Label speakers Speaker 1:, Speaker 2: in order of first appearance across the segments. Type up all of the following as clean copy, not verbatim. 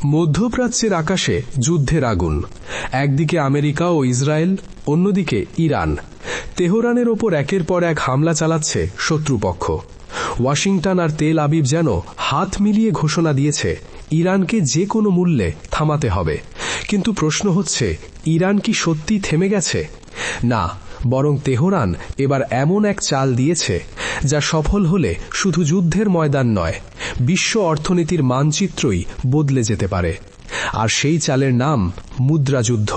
Speaker 1: মধ্যপ্রাচ্যের আকাশে যুদ্ধের আগুন, একদিকে আমেরিকা ও ইসরায়েল, অন্যদিকে ইরান। তেহরানের ওপর একের পর এক হামলা চালাচ্ছে শত্রুপক্ষ। ওয়াশিংটন আর তেল আবিব যেন হাত মিলিয়ে ঘোষণা দিয়েছে ইরানকে যে কোনো মূল্যে থামাতে হবে। কিন্তু প্রশ্ন হচ্ছে, ইরান কি সত্যি থেমে গেছে? না, বরং তেহরান এবার এমন এক চাল দিয়েছে যা সফল হলে শুধু যুদ্ধের ময়দান নয়, বিশ্ব অর্থনীতির মানচিত্রই বদলে যেতে পারে। আর সেই চালের নাম মুদ্রাযুদ্ধ।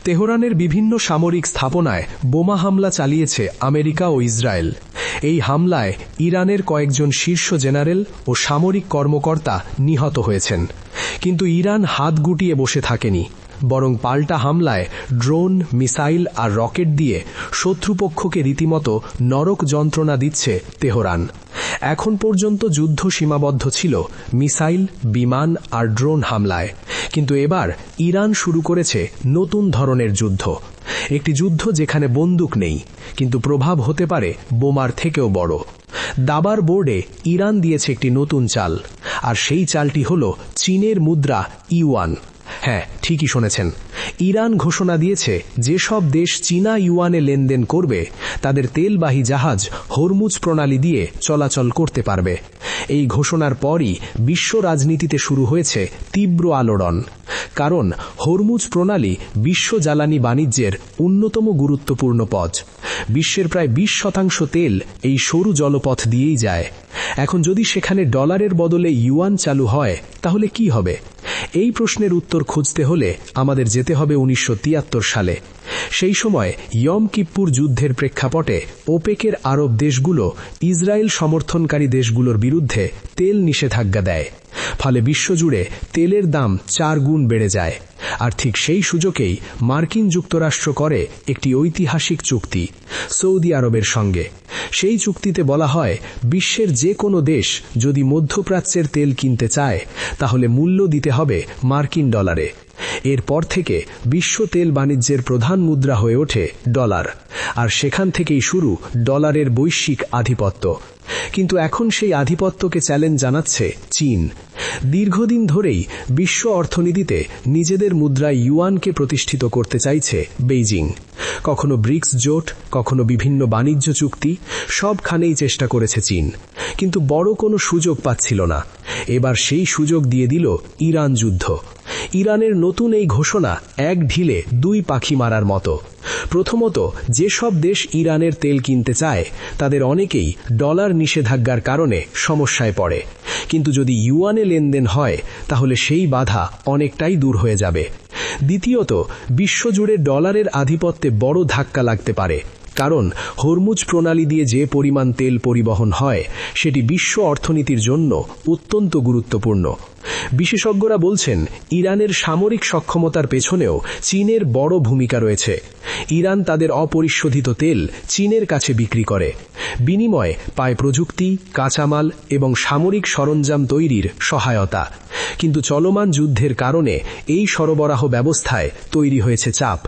Speaker 1: তেহরানের বিভিন্ন সামরিক স্থাপনায় বোমা হামলা চালিয়েছে আমেরিকা ও ইসরায়েল। এই হামলায় ইরানের কয়েকজন শীর্ষ জেনারেল ও সামরিক কর্মকর্তা নিহত হয়েছেন। কিন্তু ইরান হাত গুটিয়ে বসে থাকেনি, বরং পাল্টা হামলায় ড্রোন, মিসাইল আর রকেট দিয়ে শত্রুপক্ষকে রীতিমতো নরক যন্ত্রণা দিচ্ছে তেহরান। এখন পর্যন্ত যুদ্ধ সীমাবদ্ধ ছিল মিসাইল, বিমান আর ড্রোন হামলায়, কিন্তু এবার ইরান শুরু করেছে নতুন ধরনের যুদ্ধ। একটি যুদ্ধ যেখানে বন্দুক নেই, কিন্তু প্রভাব হতে পারে বোমার থেকেও বড়। দাবার বোর্ডে ইরান দিয়েছে একটি নতুন চাল, আর সেই চালটি হল চীনের মুদ্রা ইউয়ান। হ্যাঁ, ঠিকই শুনেছেন। ইরান ঘোষণা দিয়েছে যেসব দেশ চীনা ইউয়ানে লেনদেন করবে তাদের তেলবাহী জাহাজ হরমুজ প্রণালী দিয়ে চলাচল করতে পারবে। এই ঘোষণার পরই বিশ্ব রাজনীতিতে শুরু হয়েছে তীব্র আলোড়ন। কারণ হরমুজ প্রণালী বিশ্ব জ্বালানি বাণিজ্যের অন্যতম গুরুত্বপূর্ণ পথ। বিশ্বের প্রায় 20% তেল এই সরু জলপথ দিয়েই যায়। এখন যদি সেখানে ডলারের বদলে ইউয়ান চালু হয়, তাহলে কি হবে? এই প্রশ্নের উত্তর খুঁজতে হলে আমাদের যেতে হবে 1973 সালে। সেই সময় ইয়ম কিপ্পুর যুদ্ধের প্রেক্ষাপটে ওপেকের আরব দেশগুলো ইসরায়েল সমর্থনকারী দেশগুলোর বিরুদ্ধে তেল নিষেধাজ্ঞা দেয়। ফলে বিশ্বজুড়ে তেলের দাম 4 গুণ বেড়ে যায়। আর ঠিক সেই সুযোগেই মার্কিন যুক্তরাষ্ট্র করে একটি ঐতিহাসিক চুক্তি সৌদি আরবের সঙ্গে। সেই চুক্তিতে বলা হয়, বিশ্বের যে কোনো দেশ যদি মধ্যপ্রাচ্যের তেল কিনতে চায়, তাহলে মূল্য দিতে হবে মার্কিন ডলারে। এরপর থেকে বিশ্ব তেল বাণিজ্যের প্রধান মুদ্রা হয়ে ওঠে ডলার, আর সেখান থেকেই শুরু ডলারের বৈশ্বিক আধিপত্য। কিন্তু এখন সেই আধিপত্যকে চ্যালেঞ্জ জানাচ্ছে চীন। দীর্ঘদিন ধরেই বিশ্ব অর্থনীতিতে নিজেদের মুদ্রা ইউয়ানকে প্রতিষ্ঠিত করতে চাইছে বেইজিং। কখনো ব্রিক্স জোট, কখনো বিভিন্ন বাণিজ্য চুক্তি, সবখানেই চেষ্টা করেছে চীন, কিন্তু বড় কোনো সুযোগ পাচ্ছিল না। এবার সেই সুযোগ দিয়ে দিল ইরান যুদ্ধ। ইরানের নতুন এই ঘোষণা এক ঢিলে 2 পাখি মারার মতো। প্রথমত, যেসব দেশ ইরানের তেল কিনতে চায় তাদের অনেকেই ডলার নিষেধাজ্ঞার কারণে সমস্যায় পড়ে, কিন্তু যদি ইউয়ানে লেনদেন হয় তাহলে সেই বাধা অনেকটাই দূর হয়ে যাবে। দ্বিতীয়ত, বিশ্বজুড়ে ডলারের আধিপত্যে বড় ধাক্কা লাগতে পারে, কারণ হরমুজ প্রণালী দিয়ে যে পরিমাণ তেল পরিবহন হয় সেটি বিশ্ব অর্থনীতির জন্য অত্যন্ত গুরুত্বপূর্ণ। বিশেষজ্ঞরা বলছেন, ইরানের সামরিক সক্ষমতার পেছনেও চীনের বড় ভূমিকা রয়েছে। ইরান তাদের অপরিশোধিত তেল চীনের কাছে বিক্রি করে, বিনিময়ে পায় প্রযুক্তি, কাঁচামাল এবং সামরিক সরঞ্জাম তৈরির সহায়তা। কিন্তু চলমান যুদ্ধের কারণে এই সরবরাহ ব্যবস্থায় তৈরি হয়েছে চাপ।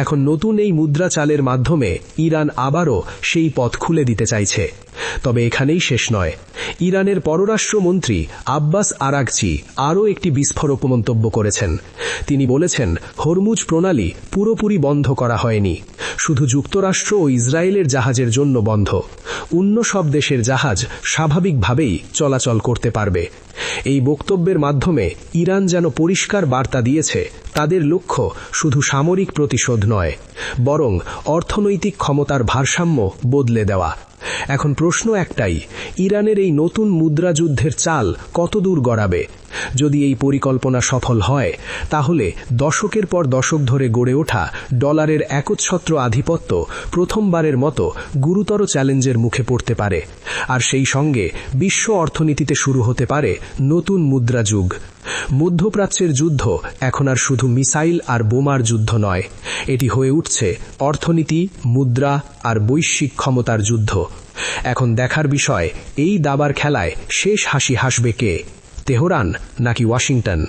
Speaker 1: এখন নতুন এই মুদ্রা চালের মাধ্যমে ইরান আবারও সেই পথ খুলে দিতে চাইছে। তবে এখানেই শেষ নয়। ইরানের পররাষ্ট্রমন্ত্রী আব্বাস আরাগচি আরও একটি বিস্ফোরক মন্তব্য করেছেন। তিনি বলেছেন, হরমুজ প্রণালী পুরোপুরি বন্ধ করা হয়নি, শুধু যুক্তরাষ্ট্র ও ইসরায়েলের জাহাজের জন্য বন্ধ। অন্য সব দেশের জাহাজ স্বাভাবিকভাবেই চলাচল করতে পারবে। এই বক্তব্যের মাধ্যমে ইরান যেন পরিষ্কার বার্তা দিয়েছে, তাদের লক্ষ্য শুধু সামরিক প্রতিশোধ নয়, বরং অর্থনৈতিক ক্ষমতার ভারসাম্য বদলে দেওয়া। এখন প্রশ্ন একটাই, ইরানের এই নতুন মুদ্রাযুদ্ধের চাল কতদূর গড়াবে? যদি এই পরিকল্পনা সফল হয়, তাহলে দশকের পর দশক ধরে গড়ে ওঠা ডলারের একচ্ছত্র আধিপত্য প্রথমবারের মতো গুরুতর চ্যালেঞ্জের মুখে পড়তে পারে। আর সেই সঙ্গে বিশ্ব অর্থনীতিতে শুরু হতে পারে নতুন মুদ্রা যুগ। মধ্যপ্রাচ্যের যুদ্ধ এখন আর শুধু মিসাইল আর বোমার যুদ্ধ নয়, এটি হয়ে উঠছে অর্থনীতি, মুদ্রা আর বৈশ্বিক ক্ষমতার যুদ্ধ। এখন দেখার বিষয়, এই দাবার খেলায় শেষ হাসি হাসবে কে, তেহরান নাকি ওয়াশিংটন?